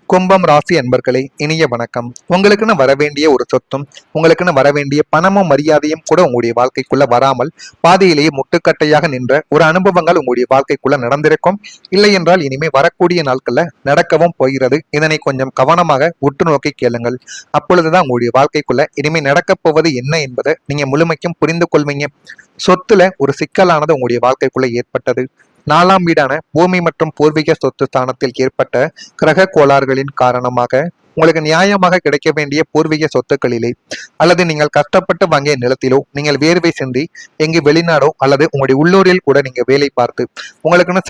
கும்பம் ராசி அன்பர்களே, இனிய வணக்கம். உங்களுக்குன்னு வரவேண்டிய ஒரு சொத்தும் உங்களுக்குன்னு வரவேண்டிய பணமும் மரியாதையும் கூட உங்களுடைய வாழ்க்கைக்குள்ள வராமல் பாதியிலேயே முட்டுக்கட்டையாக நின்ற ஒரு அனுபவங்கள் உங்களுடைய வாழ்க்கைக்குள்ள நடந்திருக்கும். இல்லை என்றால் இனிமே வரக்கூடிய நாட்கள்ல நடக்கவும் போகிறது. இதனை கொஞ்சம் கவனமாக உற்று நோக்கி கேளுங்கள். அப்பொழுதுதான் உங்களுடைய வாழ்க்கைக்குள்ள இனிமே நடக்கப் போவது என்ன என்பதை நீங்க முழுமைக்கும் புரிந்து கொள்வீங்க. சொத்துல ஒரு சிக்கலானது உங்களுடைய வாழ்க்கைக்குள்ள ஏற்பட்டது. 4ஆம் வீடான பூமி மற்றும் பூர்வீக சொத்து ஸ்தானத்தில் ஏற்பட்ட கிரக கோளாறுகளின் காரணமாக உங்களுக்கு நியாயமாக கிடைக்க வேண்டிய பூர்வீக சொத்துக்களிலே அல்லது நீங்கள் கஷ்டப்பட்டு வாங்கிய நிலத்திலோ நீங்கள் வேர்வை சிந்தி எங்கு வெளிநாடோ அல்லது உங்களுடைய உள்ளூரில் கூட நீங்க வேலை பார்த்து உங்களுக்குன்னு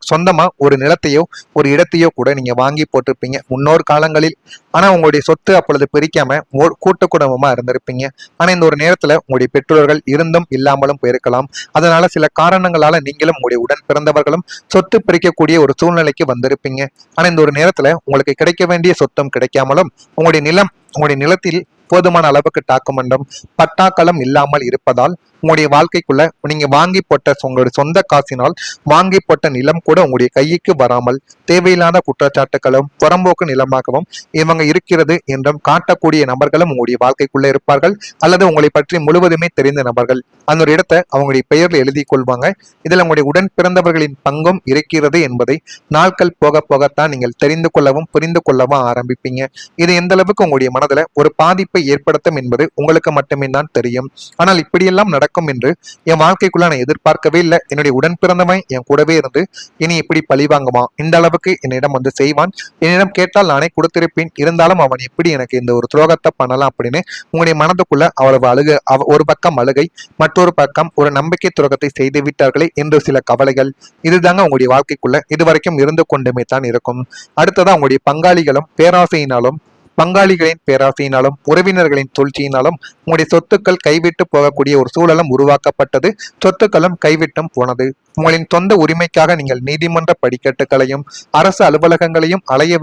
சொந்தமா ஒரு நிலத்தையோ ஒரு இடத்தையோ கூட நீங்க வாங்கி போட்டிருப்பீங்க முன்னோர் காலங்களில். ஆனா உங்களுடைய சொத்து அப்பொழுது பிரிக்காம கூட்டு குடும்பமா இருந்திருப்பீங்க. ஆனா இந்த ஒரு நேரத்துல உங்களுடைய பெற்றோர்கள் இருந்தும் இல்லாமலும் போயிருக்கலாம். அதனால சில காரணங்களால நீங்களும் உங்களுடைய உடன் பிறந்தவர்களும் சொத்து பிரிக்கக்கூடிய ஒரு சூழ்நிலைக்கு வந்திருப்பீங்க. ஆனா இந்த ஒரு நேரத்துல உங்களுக்கு கிடைக்க வேண்டிய சொத்தும் கிடைக்காமலும் உங்களுடைய நிலத்தில் போதுமான அளவுக்கு டாக்குமண்டம் பட்டாக்களம் இல்லாமல் இருப்பதால் உங்களுடைய வாழ்க்கைக்குள்ள நீங்க வாங்கி போட்ட உங்களுடைய சொந்த காசினால் வாங்கி போட்ட நிலம் கூட உங்களுடைய கைக்கு வராமல் தேவையில்லாத குற்றச்சாட்டுகளும் புறம்போக்கு நிலமாகவும் இவங்க இருக்கிறது என்றும் காட்டக்கூடிய நபர்களும் உங்களுடைய வாழ்க்கைக்குள்ள இருப்பார்கள். அல்லது உங்களை பற்றி முழுவதுமே தெரிந்த நபர்கள் அந்த ஒரு இடத்தை அவங்களுடைய பெயர்ல எழுதி கொள்வாங்க. இதுல உங்களுடைய உடன் பிறந்தவர்களின் பங்கும் இருக்கிறது என்பதை நாட்கள் போக போகத்தான் நீங்கள் தெரிந்து கொள்ளவும் புரிந்து கொள்ளவும் ஆரம்பிப்பீங்க. இது எந்த அளவுக்கு உங்களுடைய மனதுல ஒரு பாதிப்பை ஏற்படுத்தும் என்பது உங்களுக்கு மட்டுமே தான் தெரியும். ஆனால் இப்படியெல்லாம் நடக்கும் என்று என் வாழ்க்கைக்குள்ள நான் எதிர்பார்க்கவே இல்லை. என்னுடைய உடன் பிறந்தவன் என் கூடவே இருந்து இனி இப்படி பழி வாங்குமா, இந்த அளவுக்கு என்னிடம் வந்து செய்வான், என்னிடம் கேட்டால் நானே கொடுத்திருப்பேன், இருந்தாலும் அவன் எப்படி எனக்கு இந்த ஒரு துரோகத்தை பண்ணலாம் அப்படின்னு உங்களுடைய மனதுக்குள்ள அவ்வளவு ஒரு பக்கம் அழுகை, மற்றொரு பக்கம் ஒரு நம்பிக்கை துரோகத்தை செய்து விட்டார்களே என்று சில கவலைகள். இதுதாங்க உங்களுடைய வாழ்க்கைக்குள்ள இதுவரைக்கும் இருந்து கொண்டுமே தான் இருக்கும். அடுத்ததான் உங்களுடைய பங்காளிகளின் பேராசையினாலும் உறவினர்களின் சூழ்ச்சியினாலும் உங்களுடைய சொத்துக்கள் கைவிட்டு போகக்கூடிய ஒரு சூழலும் உருவாக்கப்பட்டது. சொத்துக்களும் கைவிட்டும் போனது. உங்களின் சொந்த உரிமைக்காக நீங்கள் நீதிமன்ற படிக்கட்டுகளையும் அரசு அலுவலகங்களையும் அலைய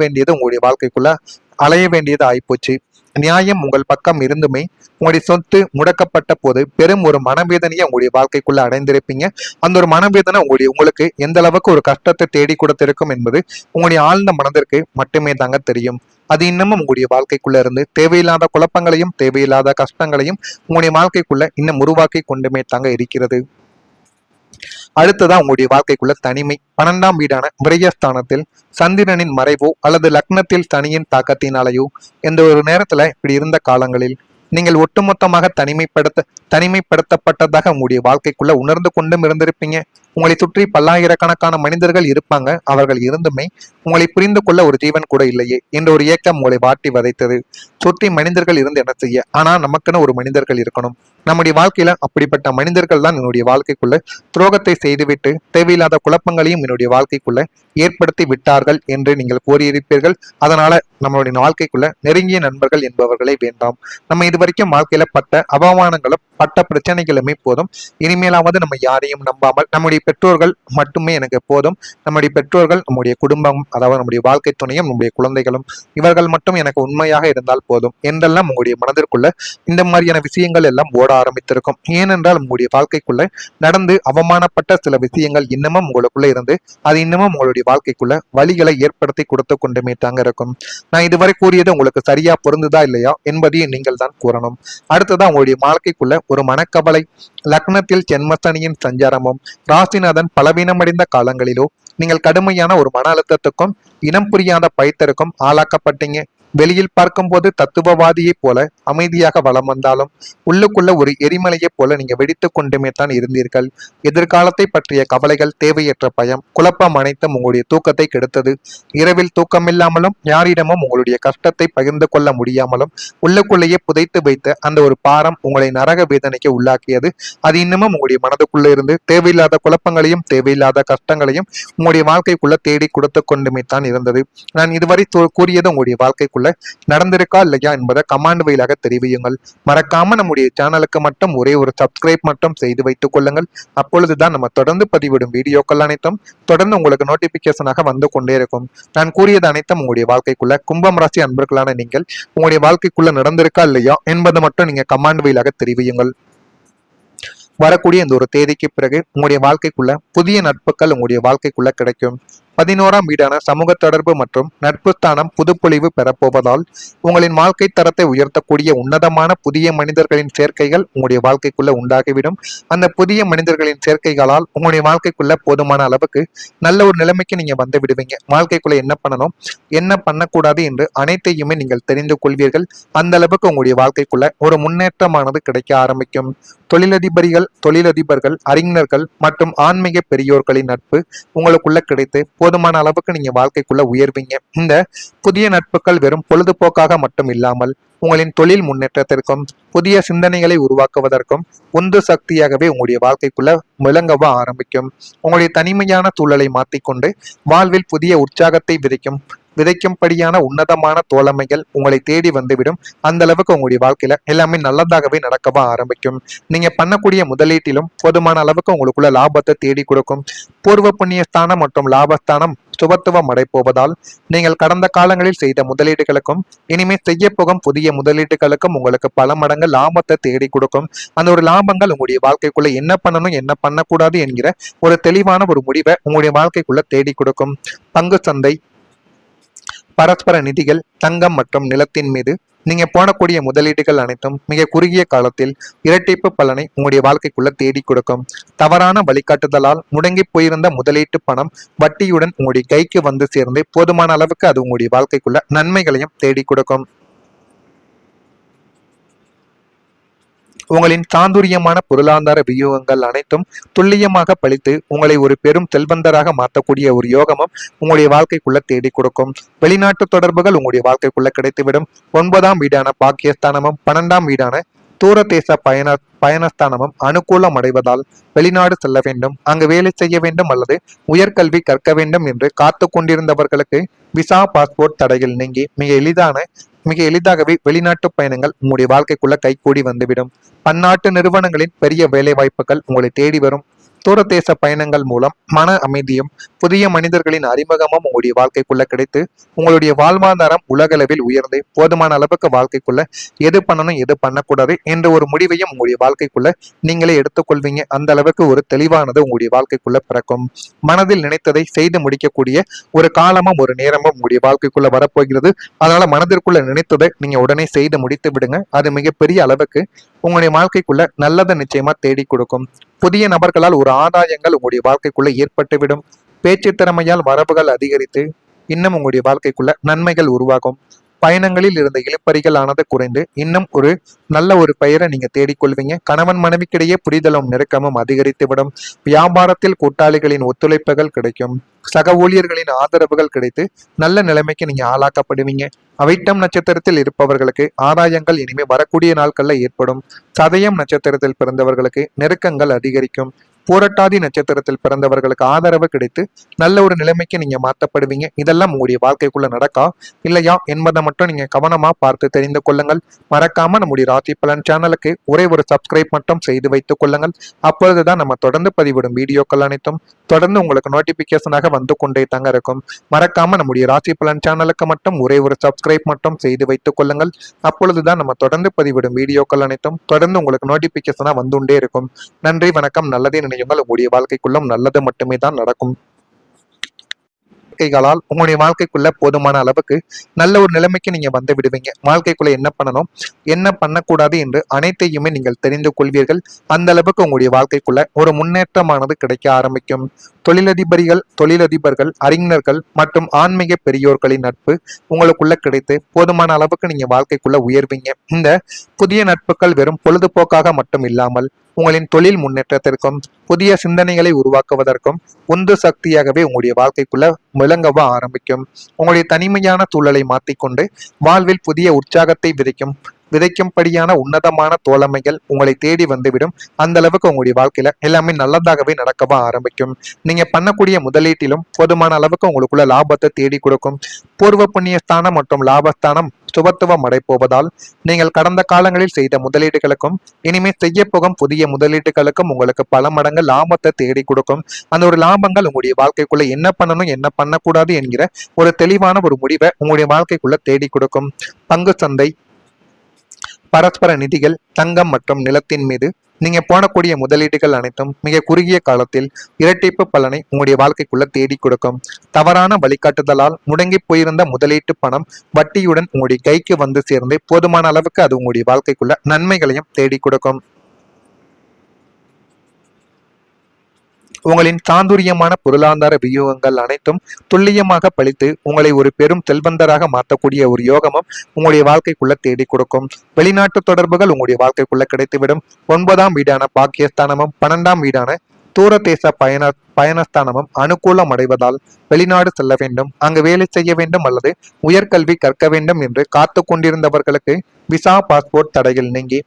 வேண்டியது ஆயிப்போச்சு. நியாயம் உங்கள் பக்கம் இருந்துமே உங்களுடைய சொத்து முடக்கப்பட்ட போது பெரும் ஒரு மனவேதனையை உங்களுடைய வாழ்க்கைக்குள்ள அடைந்திருப்பீங்க. அந்த ஒரு மனவேதனை உங்களுக்கு எந்த அளவுக்கு ஒரு கஷ்டத்தை தேடி கொடுத்திருக்கும் என்பது உங்களுடைய ஆழ்ந்த மனதிற்கு மட்டுமே தாங்க தெரியும். அது இன்னமும் உங்களுடைய வாழ்க்கைக்குள்ள இருந்து தேவையில்லாத குழப்பங்களையும் தேவையில்லாத கஷ்டங்களையும் உங்களுடைய வாழ்க்கைக்குள்ள இன்னும் உருவாக்கி கொண்டுமே தாங்க இருக்கிறது. அடுத்ததான் உங்களுடைய வாழ்க்கைக்குள்ள தனிமை. 12ஆம் வீடான விரயஸ்தானத்தில் சந்திரனின் மறைவோ அல்லது லக்னத்தில் சனியின் தாக்கத்தினாலேயோ எந்த ஒரு நேரத்துல இப்படி இருந்த காலங்களில் நீங்கள் ஒட்டுமொத்தமாக தனிமைப்படுத்தப்பட்டதாக உங்களுடைய வாழ்க்கைக்குள்ள உணர்ந்து கொண்டும் இருந்திருப்பீங்க. உங்களை சுற்றி பல்லாயிரக்கணக்கான மனிதர்கள் இருப்பாங்க. அவர்கள் இருந்துமே உங்களை புரிந்து கொள்ள ஒரு ஜீவன் கூட இல்லையே என்ற ஒரு ஏக்கம் உங்களை வாட்டி வதைத்தது. சுற்றி மனிதர்கள் இருந்து என்ன செய்ய, ஆனா நமக்குன்னு ஒரு மனிதர்கள் இருக்கணும். நம்முடைய வாழ்க்கையில அப்படிப்பட்ட மனிதர்கள் தான் என்னுடைய வாழ்க்கைக்குள்ள துரோகத்தை செய்துவிட்டு தேவையில்லாத குழப்பங்களையும் என்னுடைய வாழ்க்கைக்குள்ள ஏற்படுத்தி விட்டார்கள் என்று நீங்கள் கூறியிருப்பீர்கள். அதனால நம்மளுடைய வாழ்க்கைக்குள்ள நெருங்கிய நண்பர்கள் என்பவர்களே வேண்டாம். நம்ம இதுவரைக்கும் வாழ்க்கையில பட்ட அவமானங்களும் பட்ட பிரச்சனைகளுமே போதும். இனிமேலாவது நம்ம யாரையும் நம்பாமல் நம்முடைய பெற்றோர்கள் மட்டுமே எனக்கு போதும். நம்முடைய பெற்றோர்கள், நம்முடைய குடும்பம், அதாவது நம்முடைய வாழ்க்கை துணையும் நம்முடைய குழந்தைகளும் இவர்கள் மட்டும் எனக்கு உண்மையாக இருந்தால் போதும் என்றெல்லாம் உங்களுடைய மனதிற்குள்ள இந்த மாதிரியான விஷயங்கள் எல்லாம் ஓட ஆரம்பித்திருக்கும். ஏனென்றால் உங்களுடைய வாழ்க்கைக்குள்ள நடந்து அவமானப்பட்ட சில விஷயங்கள் இன்னமும் உங்களுக்குள்ள இருந்து அது இன்னமும் உங்களுடைய வாழ்க்கைக்குள்ள வழிகளை ஏற்படுத்தி கொடுத்து கொண்டுமே தாங்க இருக்கும். நான் இதுவரை கூறியது உங்களுக்கு சரியா பொருந்துதா இல்லையா என்பதையும் நீங்கள் தான் கூறணும். அடுத்ததான் உங்களுடைய வாழ்க்கைக்குள்ள ஒரு மனக்கவலை. லக்னத்தில் ஜென்மசனியின் சஞ்சாரமும் ராசிநாதன் பலவீனமடைந்த காலங்களிலோ நீங்கள் கடுமையான ஒரு மன அழுத்தத்துக்கும் இனம் புரியாத பயத்திற்கும் ஆளாக்கப்பட்டீங்க. வெளியில் பார்க்கும்போது தத்துவவாதியை போல அமைதியாக வலம் வந்தாலும் உள்ளுக்குள்ள ஒரு எரிமலையை போல நீங்க வெடித்து கொண்டுமே தான் இருந்தீர்கள். எதிர்காலத்தை பற்றிய கவலைகள், தேவையற்ற பயம், குழப்பம் அனைத்தும் உங்களுடைய தூக்கத்தை கெடுத்தது. இரவில் தூக்கமில்லாமலும் யாரிடமும் உங்களுடைய கஷ்டத்தை பகிர்ந்து கொள்ள முடியாமலும் உள்ளுக்குள்ளேயே புதைத்து வைத்த அந்த ஒரு பாரம் உங்களை நரக வேதனைக்கு உள்ளாக்கியது. அது இன்னமும் உங்களுடைய மனதுக்குள்ள இருந்து தேவையில்லாத குழப்பங்களையும் தேவையில்லாத கஷ்டங்களையும் உங்களுடைய வாழ்க்கைக்குள்ள தேடி கொடுத்து கொண்டுமே தான் இருந்தது. நான் இதுவரை கூறியது உங்களுடைய வாழ்க்கைக்குள்ள நடந்திருக்கா இல்லையா என்பதை கமாண்ட் வழியாக தெரிவியுங்கள். மறக்காம நம்முடைய சேனலுக்கு மட்டும் ஒரே ஒரு சப்ஸ்கிரைப் மட்டும் செய்து வைத்துக் கொள்ளுங்கள். அப்பொழுதுதான் நம்ம தொடர்ந்து பதிவிடும் வீடியோக்கள் அனைத்தும் தொடர்ந்து உங்களுக்கு நோட்டிபிகேஷனாக வந்து கொண்டே இருக்கும். நான் கூறியது அனைத்தும் உங்களுடைய வாழ்க்கைக்குள்ள கும்பம் ராசி அன்பர்களான நீங்கள் உங்களுடைய வாழ்க்கைக்குள்ள நடந்திருக்கா இல்லையா என்பதை மட்டும் நீங்க கமாண்ட் வழியாக தெரிவியுங்கள். வரக்கூடிய இந்த ஒரு தேதிக்கு பிறகு உங்களுடைய வாழ்க்கைக்குள்ள புதிய நட்புகள் உங்களுடைய வாழ்க்கைக்குள்ள கிடைக்கும். 11ஆம் வீடான சமூக தொடர்பு மற்றும் நட்பு ஸ்தானம் புதுப்பொலிவு பெறப்போவதால் உங்களின் வாழ்க்கை தரத்தை உயர்த்தக்கூடிய உன்னதமான புதிய மனிதர்களின் சேர்க்கைகள் உங்களுடைய வாழ்க்கைக்குள்ள உண்டாகிவிடும். அந்த புதிய மனிதர்களின் சேர்க்கைகளால் உங்களுடைய வாழ்க்கைக்குள்ள போதுமான அளவுக்கு நல்ல ஒரு நிலைமைக்கு நீங்க வந்து விடுவீங்க. வாழ்க்கைக்குள்ள என்ன பண்ணணும், என்ன பண்ணக்கூடாது என்று அனைத்தையுமே நீங்கள் தெரிந்து கொள்வீர்கள். அந்த அளவுக்கு உங்களுடைய வாழ்க்கைக்குள்ள ஒரு முன்னேற்றமானது கிடைக்க ஆரம்பிக்கும். தொழிலதிபர்கள், அறிஞர்கள் மற்றும் ஆன்மீக பெரியோர்களின் நட்பு உங்களுக்குள்ள கிடைத்து போதுமான அளவுக்கு நீங்க வாழ்க்கைக்குள்ள உயர்வீங்க. இந்த புதிய நட்புகள் வெறும் பொழுதுபோக்காக மட்டும் இல்லாமல் உங்களின் தொழில் முன்னேற்றத்திற்கும் புதிய சிந்தனைகளை உருவாக்குவதற்கும் உந்து சக்தியாகவே உங்களுடைய வாழ்க்கைக்குள்ள விளங்கவ ஆரம்பிக்கும். உங்களுடைய தனிமையான சூழலை மாற்றிக்கொண்டு வாழ்வில் புதிய உற்சாகத்தை விதைக்கும்படியான உன்னதமான தோழமைகள் உங்களை தேடி வந்துவிடும். அந்த அளவுக்கு உங்களுடைய வாழ்க்கையில எல்லாமே நல்லதாகவே நடக்கவா ஆரம்பிக்கும். நீங்க பண்ணக்கூடிய முதலீட்டிலும் போதுமான அளவுக்கு உங்களுக்குள்ள லாபத்தை தேடி கொடுக்கும். பூர்வ புண்ணிய ஸ்தானம் மற்றும் லாபஸ்தானம் சுபத்துவம் அடைப்போவதால் நீங்கள் கடந்த காலங்களில் செய்த முதலீடுகளுக்கும் இனிமே செய்ய போகும் புதிய முதலீடுகளுக்கும் உங்களுக்கு பல மடங்கு லாபத்தை தேடி கொடுக்கும். அந்த ஒரு லாபங்கள் உங்களுடைய வாழ்க்கைக்குள்ள என்ன பண்ணணும், என்ன பண்ணக்கூடாது என்கிற ஒரு தெளிவான ஒரு முடிவை உங்களுடைய வாழ்க்கைக்குள்ள தேடி கொடுக்கும். பங்கு சந்தை, பரஸ்பர நிதிகள், தங்கம் மற்றும் நிலத்தின் மீது நீங்க போடக்கூடிய முதலீடுகள் அனைத்தும் மிக குறுகிய காலத்தில் இரட்டிப்பு பலனை உங்களுடைய வாழ்க்கைக்குள்ள தேடி கொடுக்கும். தவறான வழிகாட்டுதலால் முடங்கி போயிருந்த முதலீட்டு பணம் வட்டியுடன் உங்களுடைய கைக்கு வந்து சேர்ந்து போதுமான அளவுக்கு அது உங்களுடைய வாழ்க்கைக்குள்ள நன்மைகளையும் தேடி கொடுக்கும். உங்களின் சாதுரியமான பொருளாதார வியூகங்கள் அனைத்தும் துல்லியமாக பழித்து உங்களை ஒரு பெரும் செல்வந்தராக மாற்றக்கூடிய ஒரு யோகமும் உங்களுடைய வாழ்க்கைக்குள்ள தேடி கொடுக்கும். வெளிநாட்டு தொடர்புகள் உங்களுடைய வாழ்க்கைக்குள்ள கிடைத்துவிடும். 9ஆம் வீடான பாக்கியஸ்தானமும் 12ஆம் வீடான தூர தேச பயணஸ்தானமும் அனுகூலம் அடைவதால் வெளிநாடு செல்ல வேண்டும், அங்கு வேலை செய்ய வேண்டும் அல்லது உயர்கல்வி கற்க வேண்டும் என்று காத்து கொண்டிருந்தவர்களுக்கு விசா பாஸ்போர்ட் தடைகள் நீங்கி மிக எளிதாகவே வெளிநாட்டு பயணங்கள் உங்களுடைய வாழ்க்கைக்குள்ள கைகூடி வந்துவிடும். பன்னாட்டு நிறுவனங்களின் பெரிய வேலை வாய்ப்புகள் உங்களை தேடி வரும். தூரதேச பயணங்கள் மூலம் மன அமைதியும் புதிய மனிதர்களின் அறிமுகமும் உங்களுடைய வாழ்க்கைக்குள்ள கிடைத்து உங்களுடைய வாழ்வாதாரம் உலகளவில் உயர்ந்து போதுமான அளவுக்கு வாழ்க்கைக்குள்ள எது பண்ணணும் எது பண்ணக்கூடாது என்ற ஒரு முடிவையும் உங்களுடைய வாழ்க்கைக்குள்ள நீங்களே எடுத்துக்கொள்வீங்க. அந்த அளவுக்கு ஒரு தெளிவானது உங்களுடைய வாழ்க்கைக்குள்ள பிறக்கும். மனதில் நினைத்ததை செய்து முடிக்கக்கூடிய ஒரு காலமும் ஒரு நேரமும் உங்களுடைய வாழ்க்கைக்குள்ள வரப்போகிறது. அதனால மனதிற்குள்ள நினைத்ததை நீங்க உடனே செய்து முடித்து விடுங்க. அது மிகப்பெரிய அளவுக்கு உங்களுடைய வாழ்க்கைக்குள்ள நல்லதை நிச்சயமா தேடி கொடுக்கும். புதிய நபர்களால் ஒரு ஆதாயங்கள் உங்களுடைய வாழ்க்கைக்குள்ள ஏற்பட்டுவிடும். பேச்சு திறமையால் வரவுகள் அதிகரித்து இன்னும் உங்களுடைய வாழ்க்கைக்குள்ள நன்மைகள் உருவாகும். பயணங்களில் இருந்த இழுப்பறிகள் ஆனது குறைந்து இன்னும் ஒரு நல்ல ஒரு பெயரை நீங்க தேடிக்கொள்வீங்க. கணவன் மனைவிக்கிடையே புரிதலும் நெருக்கமும் அதிகரித்துவிடும். வியாபாரத்தில் கூட்டாளிகளின் ஒத்துழைப்புகள் கிடைக்கும். சக ஊழியர்களின் ஆதரவுகள் கிடைத்து நல்ல நிலைமைக்கு நீங்க ஆளாக்கப்படுவீங்க. அவிட்டம் நட்சத்திரத்தில் இருப்பவர்களுக்கு ஆதாயங்கள் இனிமே வரக்கூடிய நாட்கள்ல ஏற்படும். சதயம் நட்சத்திரத்தில் பிறந்தவர்களுக்கு நெருக்கங்கள் அதிகரிக்கும். பூரட்டாதி நட்சத்திரத்தில் பிறந்தவர்களுக்கு ஆதரவு கிடைத்து நல்ல ஒரு நிலைமைக்கு நீங்க மாற்றப்படுவீங்க. இதெல்லாம் உங்களுடைய வாழ்க்கைக்குள்ள நடக்கா இல்லையா என்பதை மட்டும் நீங்க கவனமா பார்த்து தெரிந்து கொள்ளுங்கள். மறக்காம நம்முடைய ராசி பலன் சேனலுக்கு ஒரே ஒரு சப்ஸ்கிரைப் மட்டும் செய்து வைத்துக் கொள்ளுங்கள். அப்பொழுதுதான் நம்ம தொடர்ந்து பதிவிடும் வீடியோக்கள் அனைத்தும் தொடர்ந்து உங்களுக்கு நோட்டிபிகேஷனாக வந்து கொண்டே தாங்க இருக்கும். மறக்காம நம்முடைய ராசி பலன் சேனலுக்கு மட்டும் ஒரே ஒரு சப்ஸ்கிரைப் மட்டும் செய்து வைத்துக் கொள்ளுங்கள். அப்பொழுதுதான் நம்ம தொடர்ந்து பதிவிடும் வீடியோக்கள் அனைத்தும் தொடர்ந்து உங்களுக்கு நோட்டிபிகேஷனா வந்துட்டே இருக்கும். நன்றி, வணக்கம். நல்லதே நினையுங்கள். உங்களுடைய வாழ்க்கைக்குள்ளும் நல்லது மட்டுமே தான் நடக்கும். உங்களுடைய வாழ்க்கைக்குள்ள போதுமான அளவுக்கு நல்ல ஒரு நிலைமைக்கு நீங்க வந்து விடுவீங்க. வாழ்க்கைக்குள்ள என்ன பண்ணணும், என்ன பண்ணக்கூடாது என்று அனைத்தையுமே நீங்கள் தெரிந்து கொள்வீர்கள். அந்த அளவுக்கு உங்களுடைய வாழ்க்கைக்குள்ள ஒரு முன்னேற்றமானது கிடைக்க ஆரம்பிக்கும். தொழிலதிபர்கள், அறிஞர்கள் மற்றும் ஆன்மீக பெரியோர்களின் நட்பு உங்களுக்குள்ள கிடைத்து போதுமான அளவுக்கு நீங்க வாழ்க்கைக்குள்ள உயர்வீங்க. இந்த புதிய நட்புகள் வெறும் பொழுதுபோக்காக மட்டும் இல்லாமல் உங்களின் தொழில் முன்னேற்றத்திற்கும் புதிய சிந்தனைகளை உருவாக்குவதற்கும் உந்து சக்தியாகவே உங்களுடைய வாழ்க்கைக்குள்ள விளங்கவ ஆரம்பிக்கும். உங்களுடைய தனிமையான சூழலை மாற்றிக்கொண்டு வாழ்வில் புதிய உற்சாகத்தை விதைக்கும்படியான உன்னதமான தோழமைகள் உங்களை தேடி வந்துவிடும். அந்த அளவுக்கு உங்களுடைய வாழ்க்கையில எல்லாமே நல்லதாகவே நடக்கவா ஆரம்பிக்கும். நீங்க பண்ணக்கூடிய முதலீட்டிலும் போதுமான அளவுக்கு உங்களுக்குள்ள லாபத்தை தேடி கொடுக்கும். பூர்வ புண்ணிய ஸ்தானம் மற்றும் லாபஸ்தானம் சுபத்துவம் அடைப்போவதால் நீங்கள் கடந்த காலங்களில் செய்த முதலீடுகளுக்கும் இனிமே செய்ய போகும் புதிய முதலீடுகளுக்கும் உங்களுக்கு பல மடங்கு லாபத்தை தேடி கொடுக்கும். அந்த ஒரு லாபங்கள் உங்களுடைய வாழ்க்கைக்குள்ள என்ன பண்ணணும் என்ன பண்ணக்கூடாது என்கிற ஒரு தெளிவான ஒரு முடிவை உங்களுடைய வாழ்க்கைக்குள்ள தேடி கொடுக்கும். பங்கு சந்தை, பரஸ்பர நிதிகள், தங்கம் மற்றும் நிலத்தின் மீது நீங்க போடக்கூடிய முதலீடுகள் அனைத்தும் மிக குறுகிய காலத்தில் இரட்டிப்பு பலனை உங்களுடைய வாழ்க்கைக்குள்ள தேடி கொடுக்கும். தவறான வழிகாட்டுதலால் முடங்கி போயிருந்த முதலீட்டு பணம் வட்டியுடன் உங்களுடைய கைக்கு வந்து சேர்ந்து போதுமான அளவுக்கு அது உங்களுடைய வாழ்க்கைக்குள்ள நன்மைகளையும் தேடி கொடுக்கும். உங்களின் சாதுரியமான பொருளாதார வியூகங்கள் அனைத்தும் துல்லியமாக பழித்து உங்களை ஒரு பெரும் செல்வந்தராக மாற்றக்கூடிய ஒரு யோகமும் உங்களுடைய வாழ்க்கைக்குள்ள தேடி கொடுக்கும். வெளிநாட்டு தொடர்புகள் உங்களுடைய வாழ்க்கைக்குள்ள கிடைத்துவிடும். 9ஆம் வீடான பாக்கியஸ்தானமும் 12ஆம் வீடான தூரதேச பயணஸ்தானமும் அனுகூலம் அடைவதால் வெளிநாடு செல்ல வேண்டும், அங்கு வேலை செய்ய வேண்டும் அல்லது உயர்கல்வி கற்க வேண்டும் என்று காத்து கொண்டிருந்தவர்களுக்கு விசா பாஸ்போர்ட் தடைகள் நீங்கி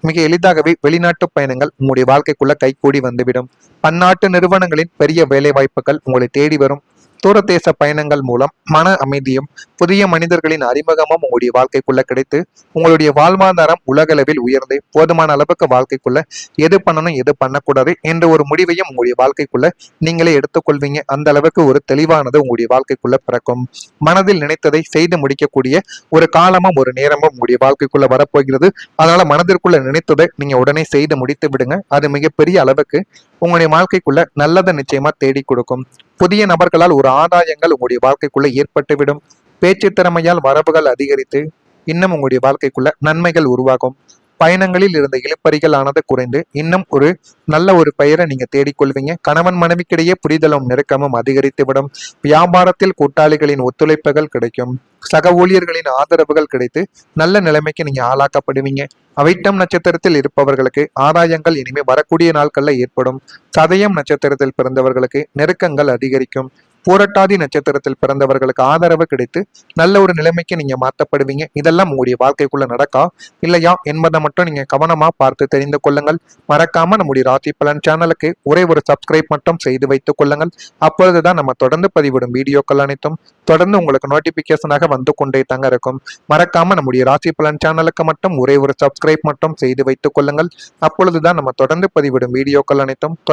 மிக எளிதாகவே வெளிநாட்டு பயணங்கள் உங்களுடைய வாழ்க்கைக்குள்ள கைகூடி வந்துவிடும். பன்னாட்டு நிறுவனங்களின் பெரிய வேலை வாய்ப்புகள் உங்களை தேடி வரும். தூரதேச பயணங்கள் மூலம் மன அமைதியும் புதிய மனிதர்களின் அறிமுகமும் உங்களுடைய வாழ்க்கைக்குள்ள கிடைத்து உங்களுடைய வாழ்வாதாரம் உலகளவில் உயர்ந்து போதுமான அளவுக்கு வாழ்க்கைக்குள்ள எது பண்ணணும் எது பண்ணக்கூடாது என்ற ஒரு முடிவையும் உங்களுடைய வாழ்க்கைக்குள்ள நீங்களே எடுத்துக்கொள்வீங்க. அந்த அளவுக்கு ஒரு தெளிவானது உங்களுடைய வாழ்க்கைக்குள்ள பிறக்கும். மனதில் நினைத்ததை செய்து முடிக்கக்கூடிய ஒரு காலமும் ஒரு நேரமும் உங்களுடைய வாழ்க்கைக்குள்ள வரப்போகிறது. அதனால மனதிற்குள்ள நினைத்ததை நீங்க உடனே செய்து முடித்து விடுங்க. அது மிகப்பெரிய அளவுக்கு உங்களுடைய வாழ்க்கைக்குள்ள நல்லதை நிச்சயமா தேடி கொடுக்கும். புதிய நபர்களால் ஒரு ஆதாயங்கள் உங்களுடைய வாழ்க்கைக்குள்ள ஏற்பட்டுவிடும். பேச்சு திறமையால் வரவுகள் அதிகரித்து இன்னும் உங்களுடைய வாழ்க்கைக்குள்ள நன்மைகள் உருவாகும். பயணங்களில் இருந்த இழுப்பறிகள் ஆனது குறைந்து இன்னும் ஒரு நல்ல ஒரு பெயரை நீங்க தேடிக்கொள்வீங்க. கணவன் மனைவிக்கிடையே புரிதலும் நெருக்கமும் அதிகரித்துவிடும். வியாபாரத்தில் கூட்டாளிகளின் ஒத்துழைப்புகள் கிடைக்கும். சக ஊழியர்களின் ஆதரவுகள் கிடைத்து நல்ல நிலைமைக்கு நீங்க ஆளாக்கப்படுவீங்க. அவிட்டம் நட்சத்திரத்தில் இருப்பவர்களுக்கு ஆதாயங்கள் இனிமே வரக்கூடிய நாட்கள்ல ஏற்படும். சதயம் நட்சத்திரத்தில் பிறந்தவர்களுக்கு நெருக்கங்கள் அதிகரிக்கும். பூரட்டாதி நட்சத்திரத்தில் பிறந்தவர்களுக்கு ஆதரவு கிடைத்து நல்ல ஒரு நிலைமைக்கு நீங்க மாற்றப்படுவீங்க. இதெல்லாம் உங்களுடைய வாழ்க்கைக்குள்ள நடக்கா இல்லையா என்பதை மட்டும் நீங்க கவனமா பார்த்து தெரிந்து கொள்ளுங்கள். மறக்காம நம்முடைய ராசி பலன் சேனலுக்கு ஒரே ஒரு சப்ஸ்கிரைப் மட்டும் செய்து வைத்துக் கொள்ளுங்கள். அப்பொழுதுதான் நம்ம தொடர்ந்து பதிவிடும் வீடியோக்கள் அனைத்தும் தொடர்ந்து உங்களுக்கு நோட்டிபிகேஷனாக வந்து கொண்டே தாங்க இருக்கும். மறக்காம நம்முடைய ராசி பலன் சேனலுக்கு மட்டும் ஒரே ஒரு சப்ஸ்கிரைப் மட்டும் செய்து வைத்துக் கொள்ளுங்கள். அப்பொழுதுதான் நம்ம தொடர்ந்து பதிவிடும் வீடியோக்கள் அனைத்தும்